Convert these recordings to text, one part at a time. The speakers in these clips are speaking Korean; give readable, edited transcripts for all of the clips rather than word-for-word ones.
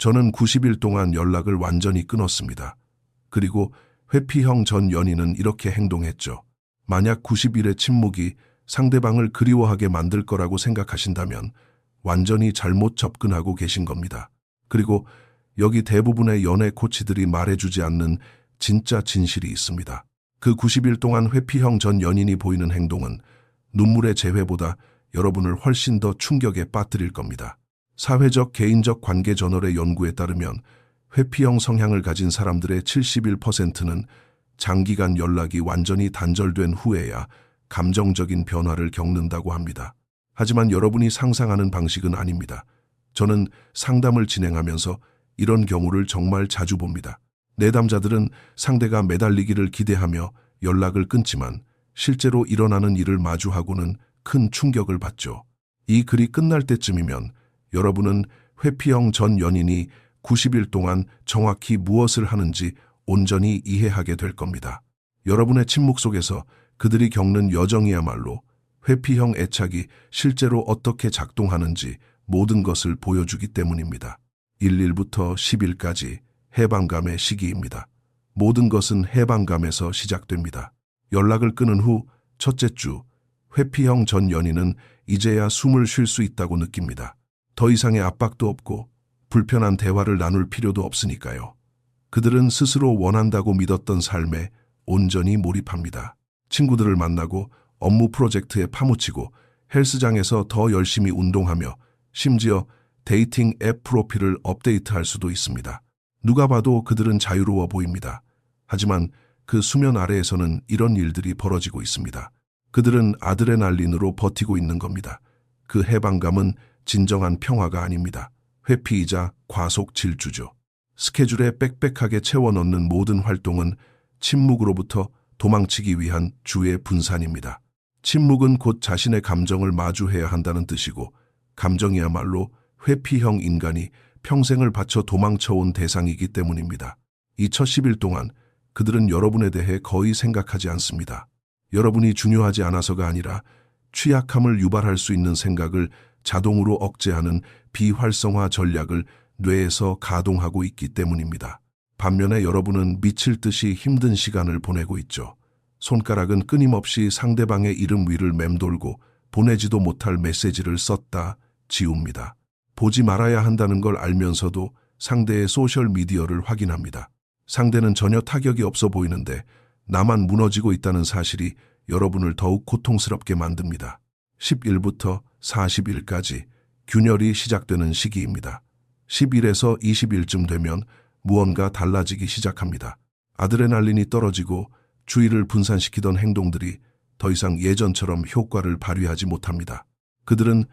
저는 90일 동안 연락을 완전히 끊었습니다. 그리고 회피형 전 연인은 이렇게 행동했죠. 만약 90일의 침묵이 상대방을 그리워하게 만들 거라고 생각하신다면 완전히 잘못 접근하고 계신 겁니다. 그리고 여기 대부분의 연애 코치들이 말해주지 않는 진짜 진실이 있습니다. 그 90일 동안 회피형 전 연인이 보이는 행동은 눈물의 재회보다 여러분을 훨씬 더 충격에 빠뜨릴 겁니다. 사회적 개인적 관계 저널의 연구에 따르면 회피형 성향을 가진 사람들의 71%는 장기간 연락이 완전히 단절된 후에야 감정적인 변화를 겪는다고 합니다. 하지만 여러분이 상상하는 방식은 아닙니다. 저는 상담을 진행하면서 이런 경우를 정말 자주 봅니다. 내담자들은 상대가 매달리기를 기대하며 연락을 끊지만 실제로 일어나는 일을 마주하고는 큰 충격을 받죠. 이 글이 끝날 때쯤이면 여러분은 회피형 전 연인이 90일 동안 정확히 무엇을 하는지 온전히 이해하게 될 겁니다. 여러분의 침묵 속에서 그들이 겪는 여정이야말로 회피형 애착이 실제로 어떻게 작동하는지 모든 것을 보여주기 때문입니다. 1일부터 10일까지 해방감의 시기입니다. 모든 것은 해방감에서 시작됩니다. 연락을 끊은 후 첫째 주, 회피형 전 연인은 이제야 숨을 쉴 수 있다고 느낍니다. 더 이상의 압박도 없고 불편한 대화를 나눌 필요도 없으니까요. 그들은 스스로 원한다고 믿었던 삶에 온전히 몰입합니다. 친구들을 만나고 업무 프로젝트에 파묻히고 헬스장에서 더 열심히 운동하며 심지어 데이팅 앱 프로필을 업데이트할 수도 있습니다. 누가 봐도 그들은 자유로워 보입니다. 하지만 그 수면 아래에서는 이런 일들이 벌어지고 있습니다. 그들은 아드레날린으로 버티고 있는 겁니다. 그 해방감은 진정한 평화가 아닙니다. 회피이자 과속 질주죠. 스케줄에 빽빽하게 채워 넣는 모든 활동은 침묵으로부터 도망치기 위한 주의 분산입니다. 침묵은 곧 자신의 감정을 마주해야 한다는 뜻이고 감정이야말로 회피형 인간이 평생을 바쳐 도망쳐온 대상이기 때문입니다. 이 첫 10일 동안 그들은 여러분에 대해 거의 생각하지 않습니다. 여러분이 중요하지 않아서가 아니라 취약함을 유발할 수 있는 생각을 자동으로 억제하는 비활성화 전략을 뇌에서 가동하고 있기 때문입니다. 반면에 여러분은 미칠 듯이 힘든 시간을 보내고 있죠. 손가락은 끊임없이 상대방의 이름 위를 맴돌고 보내지도 못할 메시지를 썼다 지웁니다. 보지 말아야 한다는 걸 알면서도 상대의 소셜미디어를 확인합니다. 상대는 전혀 타격이 없어 보이는데 나만 무너지고 있다는 사실이 여러분을 더욱 고통스럽게 만듭니다. 10일부터 40일까지 균열이 시작되는 시기입니다. 10일에서 20일쯤 되면 무언가 달라지기 시작합니다. 아드레날린이 떨어지고 주의를 분산시키던 행동들이 더 이상 예전처럼 효과를 발휘하지 못합니다. 그들은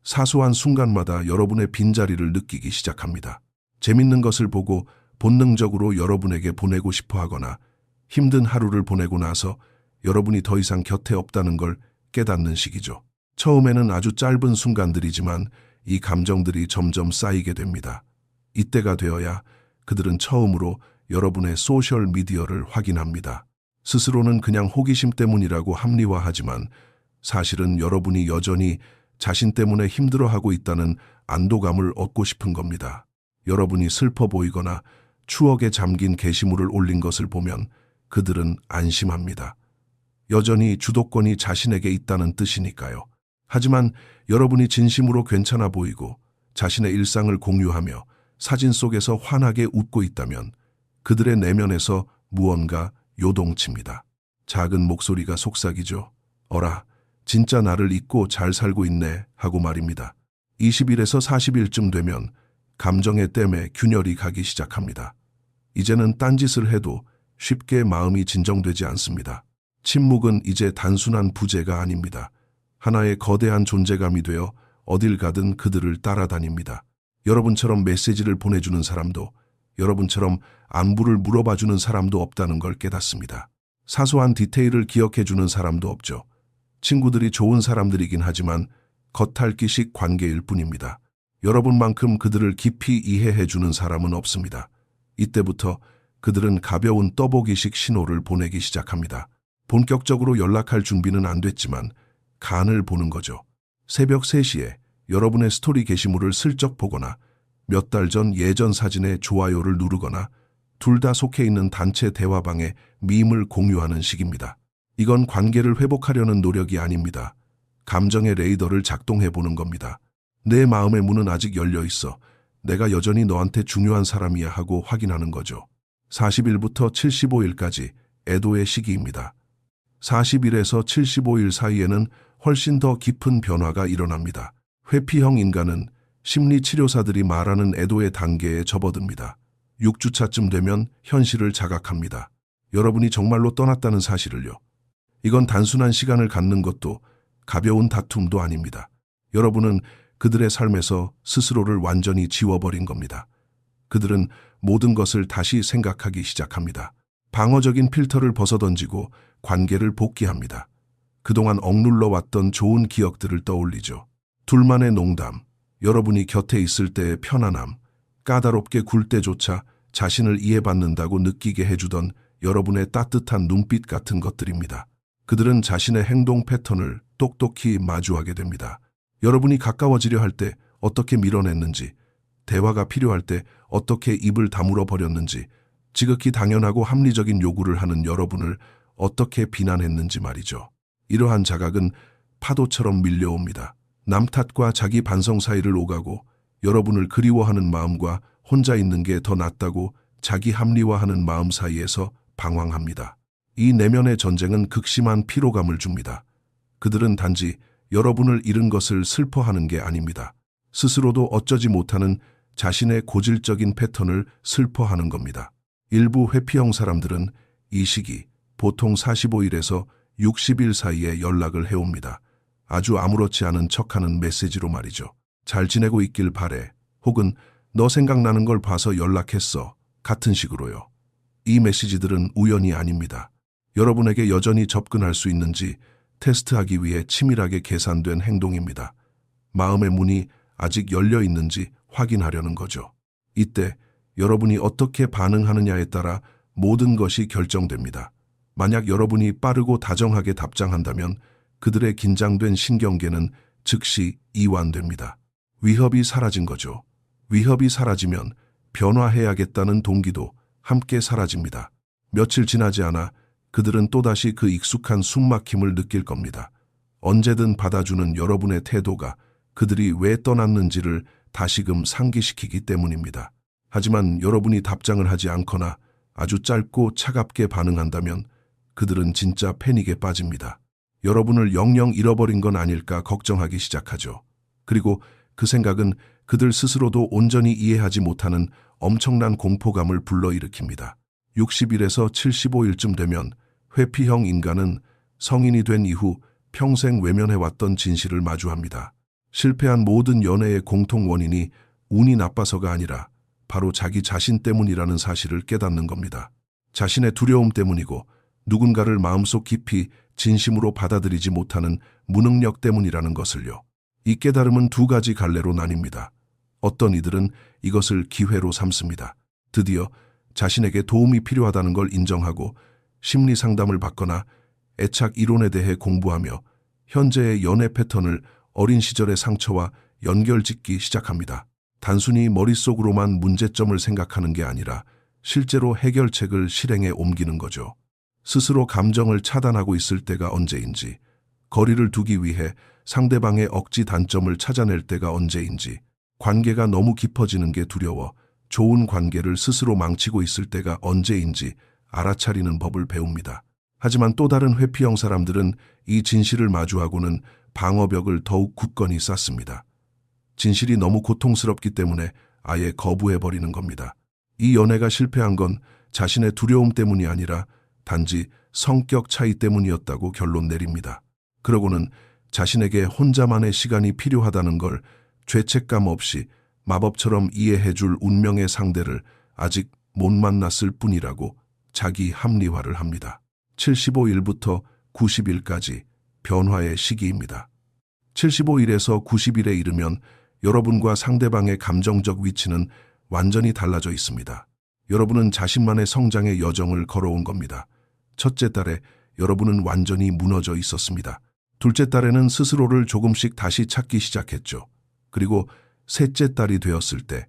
사소한 순간마다 여러분의 빈자리를 느끼기 시작합니다. 재밌는 것을 보고 본능적으로 여러분에게 보내고 싶어 하거나 힘든 하루를 보내고 나서 여러분이 더 이상 곁에 없다는 걸 깨닫는 시기죠. 처음에는 아주 짧은 순간들이지만 이 감정들이 점점 쌓이게 됩니다. 이때가 되어야 그들은 처음으로 여러분의 소셜미디어를 확인합니다. 스스로는 그냥 호기심 때문이라고 합리화하지만 사실은 여러분이 여전히 자신 때문에 힘들어하고 있다는 안도감을 얻고 싶은 겁니다. 여러분이 슬퍼 보이거나 추억에 잠긴 게시물을 올린 것을 보면 그들은 안심합니다. 여전히 주도권이 자신에게 있다는 뜻이니까요. 하지만 여러분이 진심으로 괜찮아 보이고 자신의 일상을 공유하며 사진 속에서 환하게 웃고 있다면 그들의 내면에서 무언가 요동칩니다. 작은 목소리가 속삭이죠. 어라, 진짜 나를 잊고 잘 살고 있네 하고 말입니다. 20일에서 40일쯤 되면 감정의 댐에 균열이 가기 시작합니다. 이제는 딴짓을 해도 쉽게 마음이 진정되지 않습니다. 침묵은 이제 단순한 부재가 아닙니다. 하나의 거대한 존재감이 되어 어딜 가든 그들을 따라다닙니다. 여러분처럼 메시지를 보내주는 사람도, 여러분처럼 안부를 물어봐주는 사람도 없다는 걸 깨닫습니다. 사소한 디테일을 기억해주는 사람도 없죠. 친구들이 좋은 사람들이긴 하지만 겉핥기식 관계일 뿐입니다. 여러분만큼 그들을 깊이 이해해주는 사람은 없습니다. 이때부터 그들은 가벼운 떠보기식 신호를 보내기 시작합니다. 본격적으로 연락할 준비는 안 됐지만 간을 보는 거죠. 새벽 3시에 여러분의 스토리 게시물을 슬쩍 보거나 몇 달 전 예전 사진에 좋아요를 누르거나 둘 다 속해 있는 단체 대화방에 밈을 공유하는 식입니다. 이건 관계를 회복하려는 노력이 아닙니다. 감정의 레이더를 작동해 보는 겁니다. 내 마음의 문은 아직 열려 있어. 내가 여전히 너한테 중요한 사람이야 하고 확인하는 거죠. 40일부터 75일까지 애도의 시기입니다. 40일에서 75일 사이에는 훨씬 더 깊은 변화가 일어납니다. 회피형 인간은 심리치료사들이 말하는 애도의 단계에 접어듭니다. 6주차쯤 되면 현실을 자각합니다. 여러분이 정말로 떠났다는 사실을요. 이건 단순한 시간을 갖는 것도 가벼운 다툼도 아닙니다. 여러분은 그들의 삶에서 스스로를 완전히 지워버린 겁니다. 그들은 모든 것을 다시 생각하기 시작합니다. 방어적인 필터를 벗어던지고 관계를 복귀합니다. 그동안 억눌러 왔던 좋은 기억들을 떠올리죠. 둘만의 농담, 여러분이 곁에 있을 때의 편안함, 까다롭게 굴 때조차 자신을 이해받는다고 느끼게 해주던 여러분의 따뜻한 눈빛 같은 것들입니다. 그들은 자신의 행동 패턴을 똑똑히 마주하게 됩니다. 여러분이 가까워지려 할 때 어떻게 밀어냈는지, 대화가 필요할 때 어떻게 입을 다물어 버렸는지, 지극히 당연하고 합리적인 요구를 하는 여러분을 어떻게 비난했는지 말이죠. 이러한 자각은 파도처럼 밀려옵니다. 남 탓과 자기 반성 사이를 오가고 여러분을 그리워하는 마음과 혼자 있는 게 더 낫다고 자기 합리화하는 마음 사이에서 방황합니다. 이 내면의 전쟁은 극심한 피로감을 줍니다. 그들은 단지 여러분을 잃은 것을 슬퍼하는 게 아닙니다. 스스로도 어쩌지 못하는 자신의 고질적인 패턴을 슬퍼하는 겁니다. 일부 회피형 사람들은 이 시기, 보통 45일에서 60일 사이에 연락을 해옵니다. 아주 아무렇지 않은 척하는 메시지로 말이죠. 잘 지내고 있길 바래. 혹은 너 생각나는 걸 봐서 연락했어. 같은 식으로요. 이 메시지들은 우연이 아닙니다. 여러분에게 여전히 접근할 수 있는지 테스트하기 위해 치밀하게 계산된 행동입니다. 마음의 문이 아직 열려 있는지 확인하려는 거죠. 이때 여러분이 어떻게 반응하느냐에 따라 모든 것이 결정됩니다. 만약 여러분이 빠르고 다정하게 답장한다면 그들의 긴장된 신경계는 즉시 이완됩니다. 위협이 사라진 거죠. 위협이 사라지면 변화해야겠다는 동기도 함께 사라집니다. 며칠 지나지 않아 그들은 또다시 그 익숙한 숨막힘을 느낄 겁니다. 언제든 받아주는 여러분의 태도가 그들이 왜 떠났는지를 다시금 상기시키기 때문입니다. 하지만 여러분이 답장을 하지 않거나 아주 짧고 차갑게 반응한다면 그들은 진짜 패닉에 빠집니다. 여러분을 영영 잃어버린 건 아닐까 걱정하기 시작하죠. 그리고 그 생각은 그들 스스로도 온전히 이해하지 못하는 엄청난 공포감을 불러일으킵니다. 60일에서 75일쯤 되면 회피형 인간은 성인이 된 이후 평생 외면해왔던 진실을 마주합니다. 실패한 모든 연애의 공통 원인이 운이 나빠서가 아니라 바로 자기 자신 때문이라는 사실을 깨닫는 겁니다. 자신의 두려움 때문이고 누군가를 마음속 깊이 진심으로 받아들이지 못하는 무능력 때문이라는 것을요. 이 깨달음은 두 가지 갈래로 나뉩니다. 어떤 이들은 이것을 기회로 삼습니다. 드디어 자신에게 도움이 필요하다는 걸 인정하고 심리 상담을 받거나 애착 이론에 대해 공부하며 현재의 연애 패턴을 어린 시절의 상처와 연결짓기 시작합니다. 단순히 머릿속으로만 문제점을 생각하는 게 아니라 실제로 해결책을 실행에 옮기는 거죠. 스스로 감정을 차단하고 있을 때가 언제인지, 거리를 두기 위해 상대방의 억지 단점을 찾아낼 때가 언제인지, 관계가 너무 깊어지는 게 두려워 좋은 관계를 스스로 망치고 있을 때가 언제인지 알아차리는 법을 배웁니다. 하지만 또 다른 회피형 사람들은 이 진실을 마주하고는 방어벽을 더욱 굳건히 쌓습니다. 진실이 너무 고통스럽기 때문에 아예 거부해버리는 겁니다. 이 연애가 실패한 건 자신의 두려움 때문이 아니라 단지 성격 차이 때문이었다고 결론 내립니다. 그러고는 자신에게 혼자만의 시간이 필요하다는 걸 죄책감 없이 마법처럼 이해해줄 운명의 상대를 아직 못 만났을 뿐이라고 자기 합리화를 합니다. 75일부터 90일까지 변화의 시기입니다. 75일에서 90일에 이르면 여러분과 상대방의 감정적 위치는 완전히 달라져 있습니다. 여러분은 자신만의 성장의 여정을 걸어온 겁니다. 첫째 달에 여러분은 완전히 무너져 있었습니다. 둘째 달에는 스스로를 조금씩 다시 찾기 시작했죠. 그리고 셋째 달이 되었을 때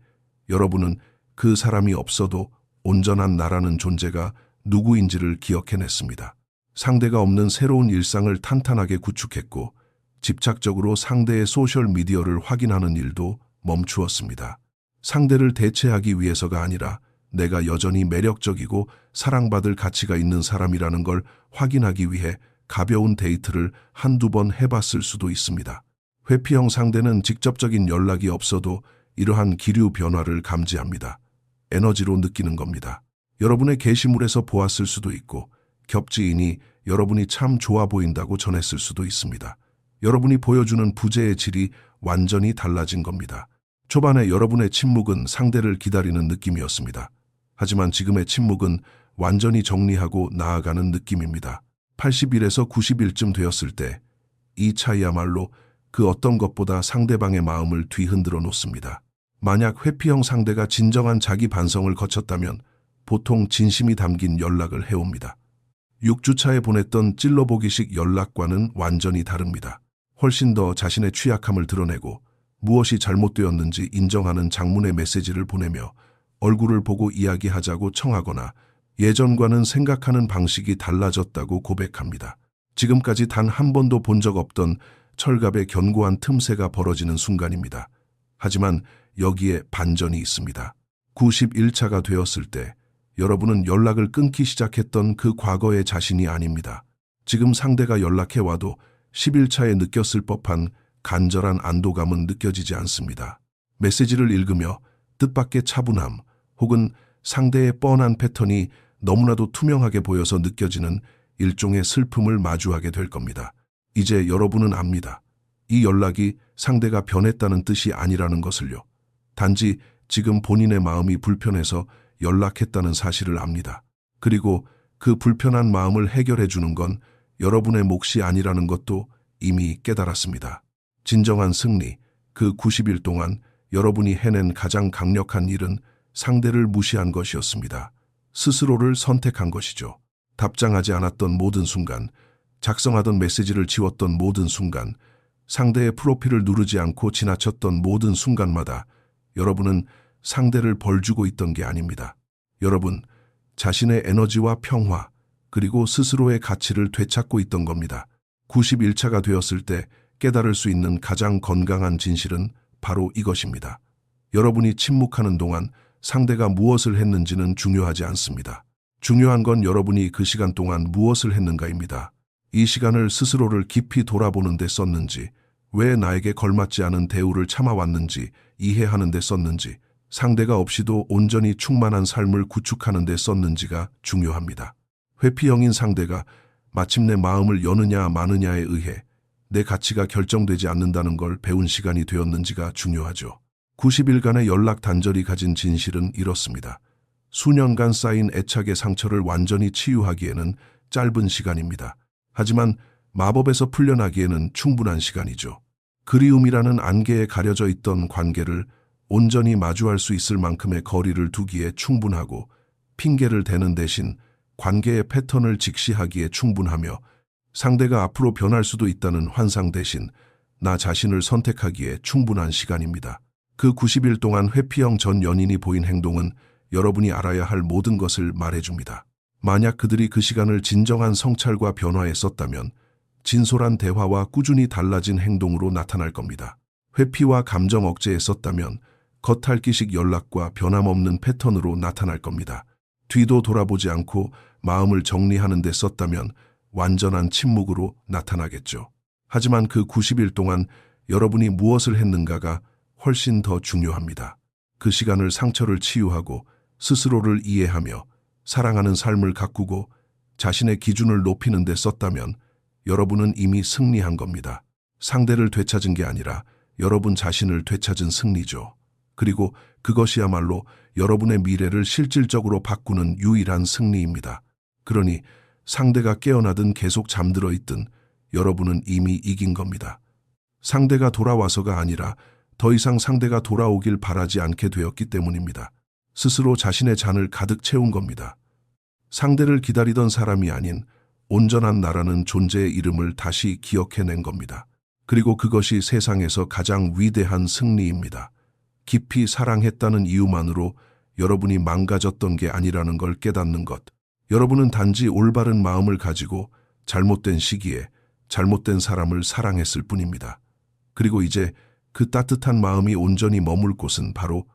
여러분은 그 사람이 없어도 온전한 나라는 존재가 누구인지를 기억해냈습니다. 상대가 없는 새로운 일상을 탄탄하게 구축했고 집착적으로 상대의 소셜미디어를 확인하는 일도 멈추었습니다. 상대를 대체하기 위해서가 아니라 내가 여전히 매력적이고 사랑받을 가치가 있는 사람이라는 걸 확인하기 위해 가벼운 데이트를 한두 번 해봤을 수도 있습니다. 회피형 상대는 직접적인 연락이 없어도 이러한 기류 변화를 감지합니다. 에너지로 느끼는 겁니다. 여러분의 게시물에서 보았을 수도 있고 겹지인이 여러분이 참 좋아 보인다고 전했을 수도 있습니다. 여러분이 보여주는 부재의 질이 완전히 달라진 겁니다. 초반에 여러분의 침묵은 상대를 기다리는 느낌이었습니다. 하지만 지금의 침묵은 완전히 정리하고 나아가는 느낌입니다. 80일에서 90일쯤 되었을 때 이 차이야말로 그 어떤 것보다 상대방의 마음을 뒤흔들어 놓습니다. 만약 회피형 상대가 진정한 자기 반성을 거쳤다면 보통 진심이 담긴 연락을 해옵니다. 6주차에 보냈던 찔러보기식 연락과는 완전히 다릅니다. 훨씬 더 자신의 취약함을 드러내고 무엇이 잘못되었는지 인정하는 장문의 메시지를 보내며 얼굴을 보고 이야기하자고 청하거나 예전과는 생각하는 방식이 달라졌다고 고백합니다. 지금까지 단 한 번도 본 적 없던 철갑의 견고한 틈새가 벌어지는 순간입니다. 하지만 여기에 반전이 있습니다. 91차가 되었을 때 여러분은 연락을 끊기 시작했던 그 과거의 자신이 아닙니다. 지금 상대가 연락해와도 10일차에 느꼈을 법한 간절한 안도감은 느껴지지 않습니다. 메시지를 읽으며 뜻밖의 차분함 혹은 상대의 뻔한 패턴이 너무나도 투명하게 보여서 느껴지는 일종의 슬픔을 마주하게 될 겁니다. 이제 여러분은 압니다. 이 연락이 상대가 변했다는 뜻이 아니라는 것을요. 단지 지금 본인의 마음이 불편해서 연락했다는 사실을 압니다. 그리고 그 불편한 마음을 해결해 주는 건 여러분의 몫이 아니라는 것도 이미 깨달았습니다. 진정한 승리, 그 90일 동안 여러분이 해낸 가장 강력한 일은 상대를 무시한 것이었습니다. 스스로를 선택한 것이죠. 답장하지 않았던 모든 순간, 작성하던 메시지를 지웠던 모든 순간, 상대의 프로필을 누르지 않고 지나쳤던 모든 순간마다 여러분은 상대를 벌주고 있던 게 아닙니다. 여러분, 자신의 에너지와 평화, 그리고 스스로의 가치를 되찾고 있던 겁니다. 91차가 되었을 때 깨달을 수 있는 가장 건강한 진실은 바로 이것입니다. 여러분이 침묵하는 동안 상대가 무엇을 했는지는 중요하지 않습니다. 중요한 건 여러분이 그 시간 동안 무엇을 했는가입니다. 이 시간을 스스로를 깊이 돌아보는 데 썼는지, 왜 나에게 걸맞지 않은 대우를 참아왔는지 이해하는 데 썼는지, 상대가 없이도 온전히 충만한 삶을 구축하는 데 썼는지가 중요합니다. 회피형인 상대가 마침내 마음을 여느냐 마느냐에 의해 내 가치가 결정되지 않는다는 걸 배운 시간이 되었는지가 중요하죠. 90일간의 연락 단절이 가진 진실은 이렇습니다. 수년간 쌓인 애착의 상처를 완전히 치유하기에는 짧은 시간입니다. 하지만 마법에서 풀려나기에는 충분한 시간이죠. 그리움이라는 안개에 가려져 있던 관계를 온전히 마주할 수 있을 만큼의 거리를 두기에 충분하고 핑계를 대는 대신 관계의 패턴을 직시하기에 충분하며 상대가 앞으로 변할 수도 있다는 환상 대신 나 자신을 선택하기에 충분한 시간입니다. 그 90일 동안 회피형 전 연인이 보인 행동은 여러분이 알아야 할 모든 것을 말해줍니다. 만약 그들이 그 시간을 진정한 성찰과 변화에 썼다면 진솔한 대화와 꾸준히 달라진 행동으로 나타날 겁니다. 회피와 감정 억제에 썼다면 겉핥기식 연락과 변함없는 패턴으로 나타날 겁니다. 뒤도 돌아보지 않고 마음을 정리하는 데 썼다면 완전한 침묵으로 나타나겠죠. 하지만 그 90일 동안 여러분이 무엇을 했는가가 훨씬 더 중요합니다. 그 시간을 상처를 치유하고 스스로를 이해하며 사랑하는 삶을 가꾸고 자신의 기준을 높이는 데 썼다면 여러분은 이미 승리한 겁니다. 상대를 되찾은 게 아니라 여러분 자신을 되찾은 승리죠. 그리고 그것이야말로 여러분의 미래를 실질적으로 바꾸는 유일한 승리입니다. 그러니 상대가 깨어나든 계속 잠들어 있든 여러분은 이미 이긴 겁니다. 상대가 돌아와서가 아니라 더 이상 상대가 돌아오길 바라지 않게 되었기 때문입니다. 스스로 자신의 잔을 가득 채운 겁니다. 상대를 기다리던 사람이 아닌 온전한 나라는 존재의 이름을 다시 기억해낸 겁니다. 그리고 그것이 세상에서 가장 위대한 승리입니다. 깊이 사랑했다는 이유만으로 여러분이 망가졌던 게 아니라는 걸 깨닫는 것. 여러분은 단지 올바른 마음을 가지고 잘못된 시기에 잘못된 사람을 사랑했을 뿐입니다. 그리고 이제 그 따뜻한 마음이 온전히 머물 곳은 바로